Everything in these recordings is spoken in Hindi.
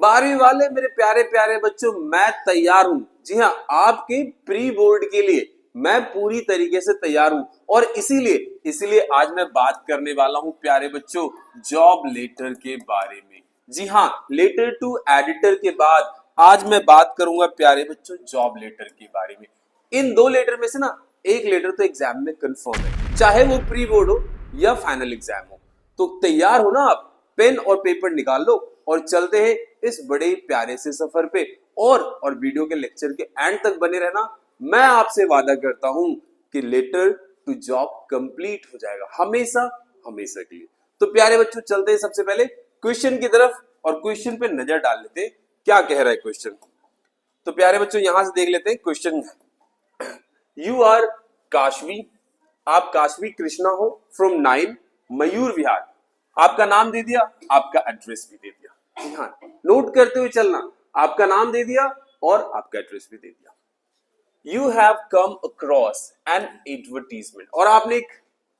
12वीं वाले मेरे प्यारे प्यारे बच्चों, मैं तैयार हूं। जी हाँ, आपके प्री बोर्ड के लिए मैं पूरी तरीके से तैयार हूं। और इसीलिए आज मैं बात करने वाला हूं प्यारे बच्चों जॉब लेटर के बारे में। जी हाँ, लेटर टू एडिटर के बाद आज मैं बात करूंगा प्यारे बच्चों जॉब लेटर के बारे में। इन दो लेटर में से ना एक लेटर तो एग्जाम में कंफर्म है, चाहे वो प्री बोर्ड हो या फाइनल एग्जाम हो। तो तैयार हो ना आप? पेन और पेपर निकाल लो और चलते हैं इस बड़े प्यारे से सफर पे। और वीडियो के लेक्चर के एंड तक बने रहना। मैं आपसे वादा करता हूं कि लेटर टू जॉब कंप्लीट हो जाएगा हमेशा हमेशा के लिए। तो प्यारे बच्चों चलते हैं सबसे पहले क्वेश्चन की तरफ और क्वेश्चन पे नजर डाल लेते हैं क्या कह रहा है क्वेश्चन। तो प्यारे बच्चों यहां से देख लेते हैं क्वेश्चन। यू आर काशवी, आप काशवी कृष्णा हो, फ्रॉम 9 मयूर विहार। आपका नाम दे दिया, आपका एड्रेस भी दे दिया। हाँ, नोट करते हुए चलना, आपका नाम दे दिया और आपका एड्रेस भी दे दिया। You have come across N advertisement, और आपने एक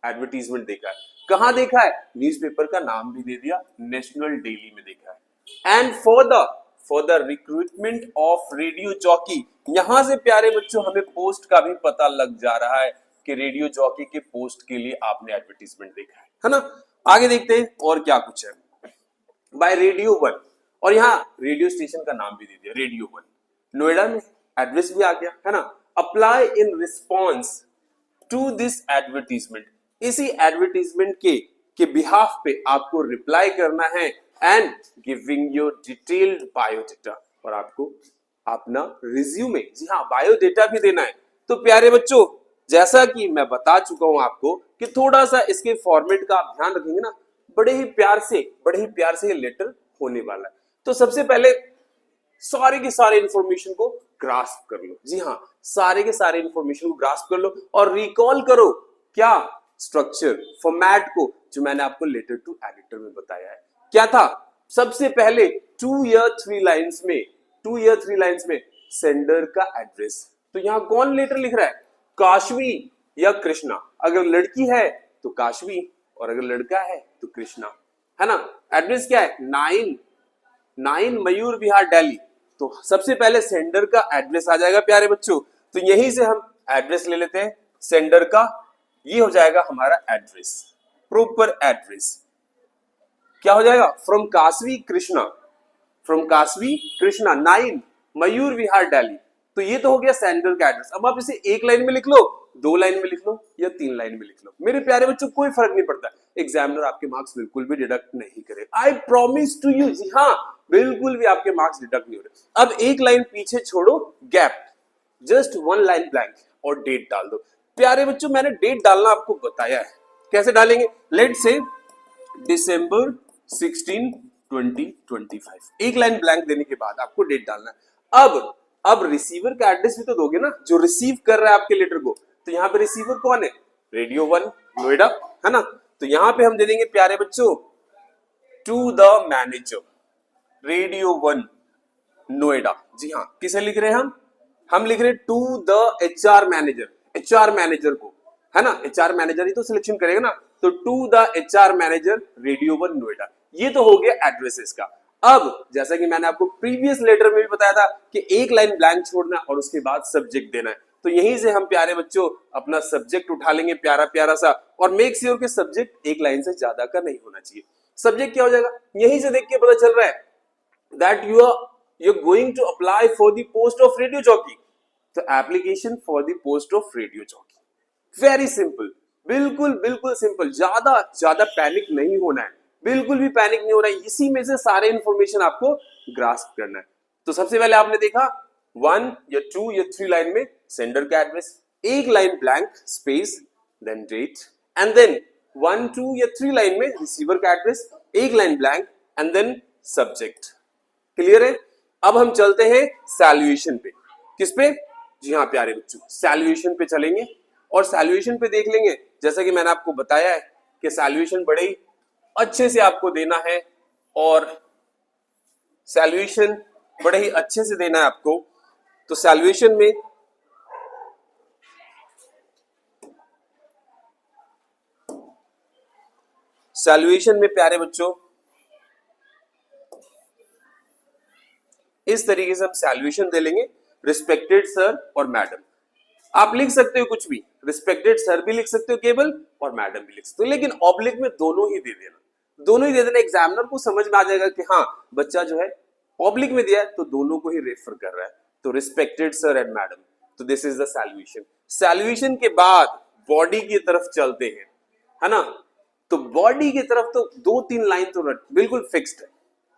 एडवर्टीजमेंट देखा है। कहां देखा है? न्यूज़पेपर का नाम भी दे दिया, नेशनल डेली में देखा है। And for the recruitment of radio jockey, यहां से प्यारे बच्चों हमें पोस्ट का भी पता लग जा रहा है कि रेडियो जॉकी के पोस्ट के लिए आपने एडवर्टीजमेंट देखा है ना। आगे देखते हैं और क्या कुछ है। बाय रेडियो वन, और यहाँ रेडियो स्टेशन का नाम भी दे दिया रेडियो वन, नोएडा में। एड्रेस भी आ गया है ना। Apply in response to this advertisement, इसी एडवर्टीजमेंट के बिहाफ पे आपको रिप्लाई करना है। And giving your detailed biodata, और आपको अपना रिज्यूमे, जी हाँ बायोडेटा भी देना है। तो प्यारे बच्चों जैसा कि मैं बता चुका हूं आपको कि थोड़ा सा इसके फॉर्मेट का आप ध्यान रखेंगे ना, बड़े ही प्यार से ये लेटर होने वाला है। तो सबसे पहले सारे के सारे इंफॉर्मेशन को ग्रास्प कर लो। जी हाँ, सारे के सारे इंफॉर्मेशन को ग्रास्प कर लो और रिकॉल करो क्या स्ट्रक्चर फॉर्मेट को, जो मैंने आपको लेटर टू एडिटर में बताया है। क्या था? सबसे पहले 2 या 3 लाइंस में सेंडर का एड्रेस। तो यहां कौन लेटर लिख रहा है? काशवी या कृष्णा। अगर लड़की है तो काशवी और अगर लड़का है तो कृष्णा, है ना। एड्रेस क्या है? 9 मयूर विहार दिल्ली। तो सबसे पहले सेंडर का एड्रेस आ जाएगा प्यारे बच्चों। तो यहीं से हम एड्रेस ले लेते हैं सेंडर का। ये हो जाएगा हमारा एड्रेस, प्रॉपर एड्रेस। क्या हो जाएगा? फ्रॉम काशवी कृष्णा 9 मयूर विहार दिल्ली। तो ये तो हो गया सेंडर का एड्रेस। अब आप इसे एक लाइन में लिख लो, 2 लाइन में लिख लो या 3 लाइन में लिख लो, मेरे प्यारे बच्चों कोई फर्क नहीं पड़ता। एग्जामिनर आपके मार्क्स बिल्कुल भी डिडक्ट नहीं करेगा, आई प्रॉमिस टू यू। जी हाँ, बिल्कुल भी आपके मार्क्स डिडक्ट नहीं हो रहे। अब एक लाइन पीछे छोड़ो, गैप, जस्ट 1 लाइन ब्लैंक और डेट डाल दो। प्यारे बच्चों मैंने डेट डालना आपको बताया है, कैसे डालेंगे। लेट्स से दिसंबर 16 2025, एक लाइन ब्लैंक देने के बाद आपको डेट डालना है। अब रिसीवर का एड्रेस भी तो दोगे ना, जो रिसीव कर रहा है आपके लेटर को। तो यहाँ पे रिसीवर कौन है? रेडियो वन नोएडा, है ना। तो यहां पे हम दे देंगे प्यारे बच्चों to the manager radio one Noida. जी हाँ, किसे लिख रहे हैं हम लिख रहे हैं टू द एचआर मैनेजर को, है ना। एचआर मैनेजर ही तो सिलेक्शन करेगा ना। तो to the HR manager radio one Noida, ये तो हो गया एड्रेसेस का। अब जैसा कि मैंने आपको प्रीवियस लेटर में भी बताया था कि एक लाइन ब्लैंक छोड़ना और उसके बाद सब्जेक्ट देना है। तो यहीं से हम प्यारे बच्चों अपना सब्जेक्ट उठा लेंगे प्यारा प्यारा सा, और मेक श्योर कि सब्जेक्ट एक लाइन से ज्यादा का नहीं होना चाहिए। सब्जेक्ट क्या हो जाएगा? यहीं से देख के पता चल रहा है that you're going to apply for the post of radio jockey. तो application for the post of radio jockey, very simple, बिल्कुल सिंपल। ज्यादा पैनिक नहीं होना है, बिल्कुल भी पैनिक नहीं हो रहा है। इसी में से सारे इंफॉर्मेशन आपको ग्रास्प करना है। तो सबसे पहले आपने देखा 1 या 2 या 3 लाइन में सेंडर का एड्रेस, एक line blank space then date, and then 1 2 या 3 लाइन में रिसीवर का एड्रेस, एक line blank and then subject. Clear है? अब हम चलते हैं सैल्यूएशन पे। किस पे? जी हाँ प्यारे बच्चों, सैल्यूएशन पे चलेंगे और सैल्यूएशन पे देख लेंगे। जैसा कि मैंने आपको बताया है कि सैल्यूएशन बड़े ही अच्छे से आपको देना है, और सैल्यूएशन बड़े ही अच्छे से देना है आपको। तो सैल्यूएशन में प्यारे बच्चों इस तरीके से हम सैल्यूशन दे लेंगे, रिस्पेक्टेड सर और मैडम। आप लिख सकते हो कुछ भी, रिस्पेक्टेड सर भी लिख सकते हो केवल, और मैडम भी लिख सकते हो, लेकिन ऑब्लिक में दोनों ही दे देना, दोनों ही दे देना। एग्जामिनर को समझ में आ जाएगा कि हाँ बच्चा जो है ऑब्लिक में दिया है तो दोनों को ही रेफर कर रहा है। तो रिस्पेक्टेड सर एंड मैडम, तो दिस इज द सैल्यूशन। सैल्यूशन के बाद बॉडी की तरफ चलते हैं, है ना। तो बॉडी की तरफ तो 2-3 लाइन तो बिल्कुल फिक्स्ड है।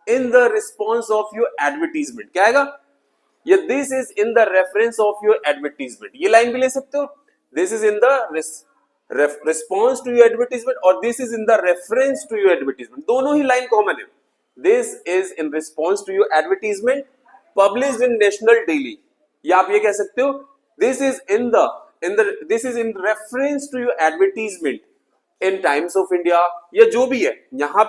In the response of your advertisement, क्या आएगा, ये this is in the reference of your advertisement, ये लाइन भी ले सकते हो। This is in the response to your advertisement और this is in the reference to your advertisement, दोनों ही लाइन कॉमन है। This is in response to your advertisement published in national daily, या आप ये कह सकते हो this is this is in reference to your advertisement in Times of India, या जो भी है। यहाँ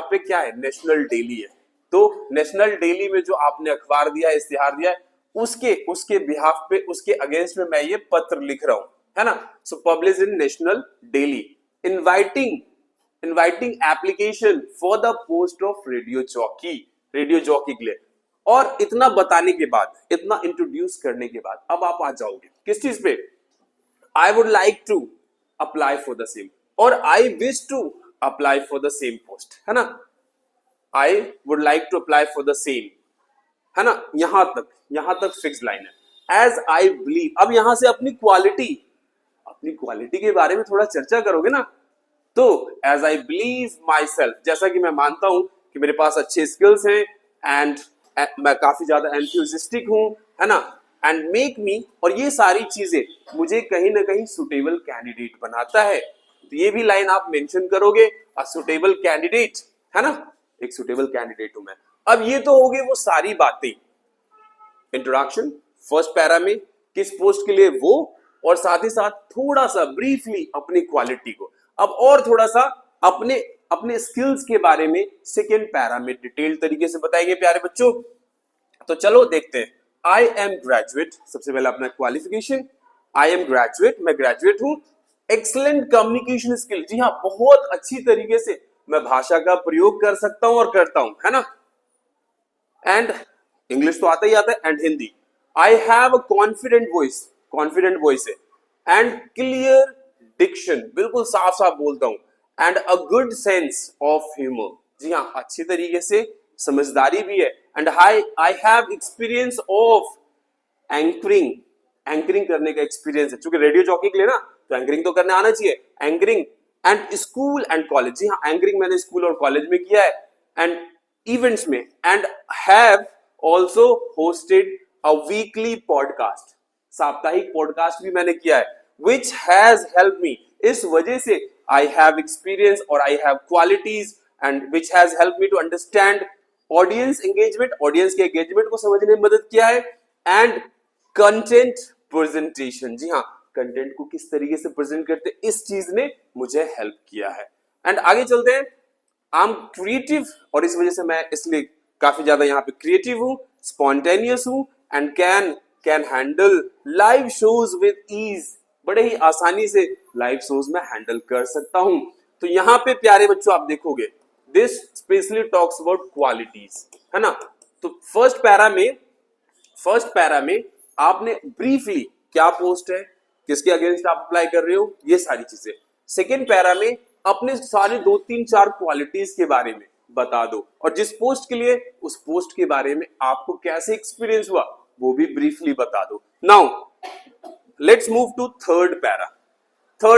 पे क्या है, नेशनल डेली है, तो नेशनल डेली में जो आपने अखबार दिया है, इश्तिहार दिया है, उसके बिहाफ पे, उसके अगेंस्ट में मैं ये पत्र लिख रहा हूं, है ना। So publish in national daily, inviting application for the post of radio jockey के लिए। और इतना बताने के बाद, इतना इंट्रोड्यूस करने के बाद, अब आप आ जाओगे किस चीज पे, I would like to apply for the same, और I wish to apply for the same post, है ना। I would like to apply for the same, है ना। यहां तक फिक्स लाइन है। एज आई बिलीव, अब यहां से अपनी क्वालिटी के बारे में थोड़ा चर्चा करोगे ना। तो as I believe myself, जैसा कि मैं मानता हूं कि मेरे पास अच्छे स्किल्स हैं, एंड मैं काफी ज्यादा एंथुसियास्टिक हूं, है ना, एंड मेक मी, और ये सारी चीजें मुझे कहीं ना कहीं सुटेबल कैंडिडेट बनाता है। तो ये भी लाइन आप मेंशन करोगे, अ सुटेबल कैंडिडेट, है ना, एक सुटेबल कैंडिडेट हूं मैं। अब ये तो हो गई वो सारी बातें, इंट्रोडक्शन फर्स्ट पैरा में किस पोस्ट के लिए वो, और साथ ही साथ थोड़ा सा ब्रीफली अपनी क्वालिटी को। अब और थोड़ा सा अपने स्किल्स के बारे में सेकेंड पैरा में डिटेल तरीके से बताएंगे प्यारे बच्चों। तो चलो देखते हैं। आई एम ग्रेजुएट, सबसे पहले अपना क्वालिफिकेशन, आई एम ग्रेजुएट, मैं ग्रेजुएट हूं। एक्सीलेंट कम्युनिकेशन स्किल, जी हाँ, बहुत अच्छी तरीके से मैं भाषा का प्रयोग कर सकता हूं और करता हूं, है ना। एंड इंग्लिश तो आता ही आता है, and Hindi. I have a confident voice है, एंड क्लियर डिक्शन, बिल्कुल साफ साफ बोलता हूं, and a good sense of humour, जी हाँ, अच्छी तरीके से समझदारी भी है। And I have experience of anchoring करने का एक्सपीरियंस है, क्योंकि रेडियो जॉकी के लिए ना, तो एंकरिंग तो करने आना चाहिए। Anchoring and school and college, जी हाँ, एंकरिंग मैंने स्कूल और कॉलेज में किया है, एंड इवेंट्स में, and have also hosted a weekly podcast, साप्ताहिक पॉडकास्ट भी मैंने किया है, विच हैज हेल्प मी, इस वजह से आई हैव एक्सपीरियंस और I have qualities, and which has help me to understand audience engagement, audience के एंगेजमेंट को समझने में मदद किया है, एंड कंटेंट प्रेजेंटेशन, जी हाँ, कंटेंट को किस तरीके से प्रेजेंट करते, इस चीज ने मुझे हेल्प किया है। एंड आगे चलते हैं। आई एम क्रिएटिव, और इस वजह से मैं इसलिए काफी ज्यादा यहाँ पे क्रिएटिव हूँ, स्पॉन्टेनियस हूँ, and can handle live shows with ease, बड़े ही आसानी से लाइव शोज में हैंडल कर सकता हूं। तो यहाँ पे प्यारे बच्चों आप देखोगे, this specially talks about qualities, है ना। तो फर्स्ट पैरा में आपने ब्रीफली क्या पोस्ट है, किसके अगेंस्ट आप अप्लाई कर रहे हो, ये सारी चीजें। सेकेंड पैरा में अपने सारे 2-3-4 क्वालिटीज के बारे में बता दो, और जिस पोस्ट के लिए, उस पोस्ट के बारे में आपको कैसे एक्सपीरियंस हुआ वो भी ब्रीफली बता दो। Now let's move to third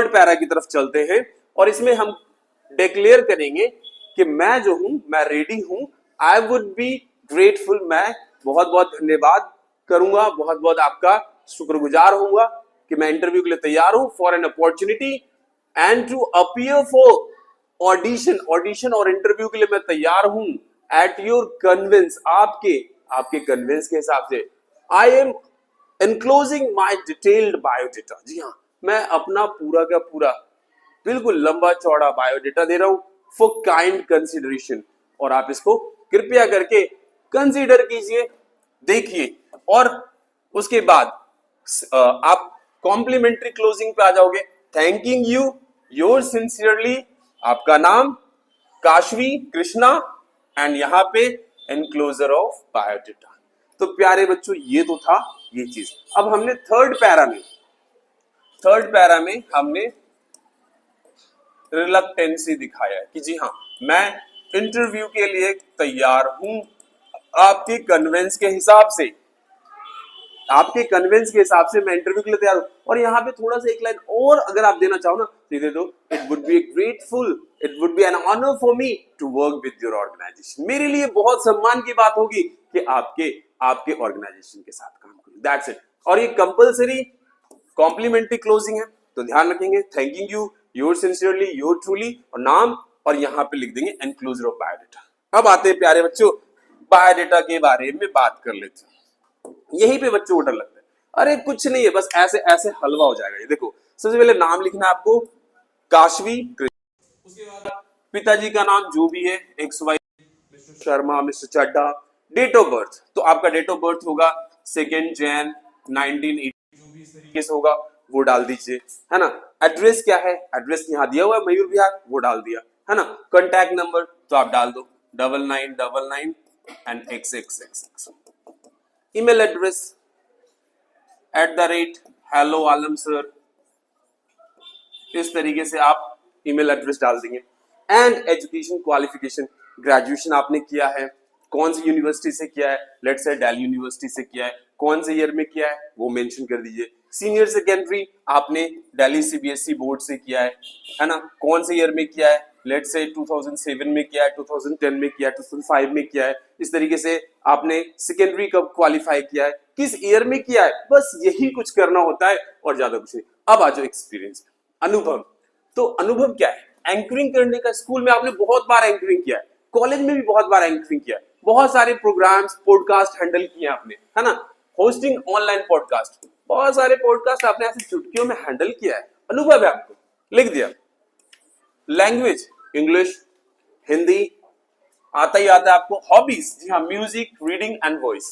para की तरफ चलते हैं, और इसमें हम डिक्लेयर करेंगे कि मैं जो हूं, मैं रेडी हूं, आई वुड बी ग्रेटफुल, मैं बहुत बहुत धन्यवाद करूंगा, बहुत बहुत आपका शुक्रगुजार होऊंगा कि मैं इंटरव्यू के लिए तैयार हूं, for an opportunity and to appear for audition और इंटरव्यू के लिए मैं तैयार हूं, एट योर कन्विंस, आपके कन्विंस के हिसाब से। I am enclosing my detailed biodata, जी हाँ, मैं अपना पूरा का पूरा बिल्कुल लंबा चौड़ा बायोडेटा दे रहा हूं, फॉर काइंड कंसिडरेशन, और आप इसको कृपया करके कंसीडर कीजिए, देखिए, और उसके बाद आप कॉम्प्लीमेंट्री क्लोजिंग पे आ जाओगे। थैंकिंग यू, योर सिंसियरली, आपका नाम काशवी कृष्णा, एंड यहां पे एनक्लोजर ऑफ बायोडेटा, तो प्यारे बच्चों ये तो था ये चीज। अब हमने थर्ड पैरा में हमने रिलक्टेंसी दिखाया है कि जी हाँ मैं इंटरव्यू के लिए तैयार हूं, आपके कन्वेंस के हिसाब से मैं इंटरव्यू के लिए तैयार हूं। और यहाँ पे थोड़ा सा एक लाइन और अगर आप देना चाहो ना तो दे दो, it would be an honour for me to work with your organisation. मेरे लिए बहुत सम्मान की बात होगी कि आपके ऑर्गेनाइजेशन के साथ काम करूं। That's it. और ये कंपल्सरी कॉम्प्लीमेंट्री क्लोजिंग है, तो ध्यान रखेंगे thanking you, your sincerely, your truly और नाम, और यहां पे लिख देंगे एनक्लोजर ऑफ बायोडेटा। अब आते हैं प्यारे बच्चों बायोडेटा के बारे में बात कर लेते हैं। यही पे बच्चों को डर लगता है, अरे कुछ नहीं है, बस ऐसे ऐसे हलवा हो जाएगा। ये देखो सबसे पहले नाम लिखना है आपको काशवी कृष्ण, उसके बाद पिताजी का नाम जो भी है XY, mister Sharma, mister Chadda. Date of birth, तो आपका डेट ऑफ बर्थ होगा 2 जैन 1980, जो भी इस तरीके से होगा वो डाल दीजिए, है ना। एड्रेस क्या है, एड्रेस यहाँ दिया हुआ है मयूर विहार, वो डाल दिया, है ना। कॉन्टैक्ट नंबर तो आप डाल दो 9999 and XXXX। Email address @hello Alam sir, इस तरीके से आप ईमेल एड्रेस डाल देंगे। एंड एजुकेशन क्वालिफिकेशन, ग्रेजुएशन आपने किया है, कौन सी यूनिवर्सिटी से किया है, लेट्स से दिल्ली यूनिवर्सिटी से किया है, कौन से ईयर में किया है वो मेंशन कर दीजिए। सीनियर सेकेंडरी आपने दिल्ली CBSE बोर्ड से किया है ना, कौन से ईयर में किया है, लेट्स से 2007 में किया है, 2010 में किया है, 2005 में किया है। इस तरीके से आपने सेकेंडरी कब क्वालिफाई किया है, किस ईयर में किया है, बस यही कुछ करना होता है और ज्यादा कुछ नहीं। अब आ जाओ एक्सपीरियंस, अनुभव। तो अनुभव क्या है, एंकरिंग करने का। स्कूल में आपने बहुत बार एंकरिंग किया है, कॉलेज में भी बहुत बार एंकरिंग किया है, बहुत सारे प्रोग्राम्स पॉडकास्ट हैंडल किए आपने, है ना। होस्टिंग ऑनलाइन पॉडकास्ट, बहुत सारे पॉडकास्ट आपने ऐसे चुटकियों में हैंडल किया है, अनुभव है आपको, लिख दिया। लैंग्वेज इंग्लिश, हिंदी आता ही आता है आपको। हॉबीज, जी हाँ music, reading and voice,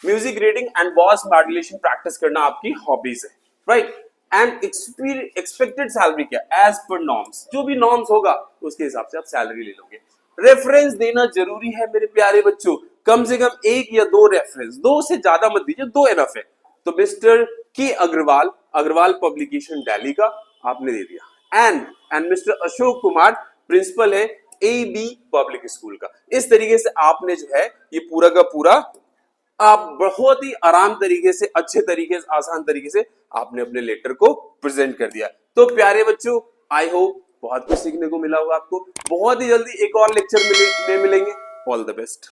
music, reading and voice modulation practice करना आपकी हॉबीज है, राइट। एंड एक्सपेक्टेड सैलरी क्या, एज पर नॉर्म्स, जो भी नॉर्म्स होगा उसके हिसाब से आप सैलरी ले लोगे। रेफरेंस देना जरूरी है मेरे प्यारे बच्चों, कम से कम 1 या 2 रेफरेंस, 2 से ज्यादा मत दीजिए, 2 एनफ है। तो मिस्टर के अग्रवाल पब्लिकेशन दिल्ली का आपने दे दिया, and mister Ashok Kumar principal है AB पब्लिक स्कूल का। इस तरीके से आपने जो है ये पूरा का पूरा आप बहुत ही आराम तरीके से, अच्छे तरीके से, आसान तरीके से आपने अपने लेटर को प्रेजेंट कर दिया। तो प्यारे बच्चों आई होप बहुत कुछ सीखने को मिला होगा आपको। बहुत ही जल्दी एक और लेक्चर में मिलेंगे। All the best.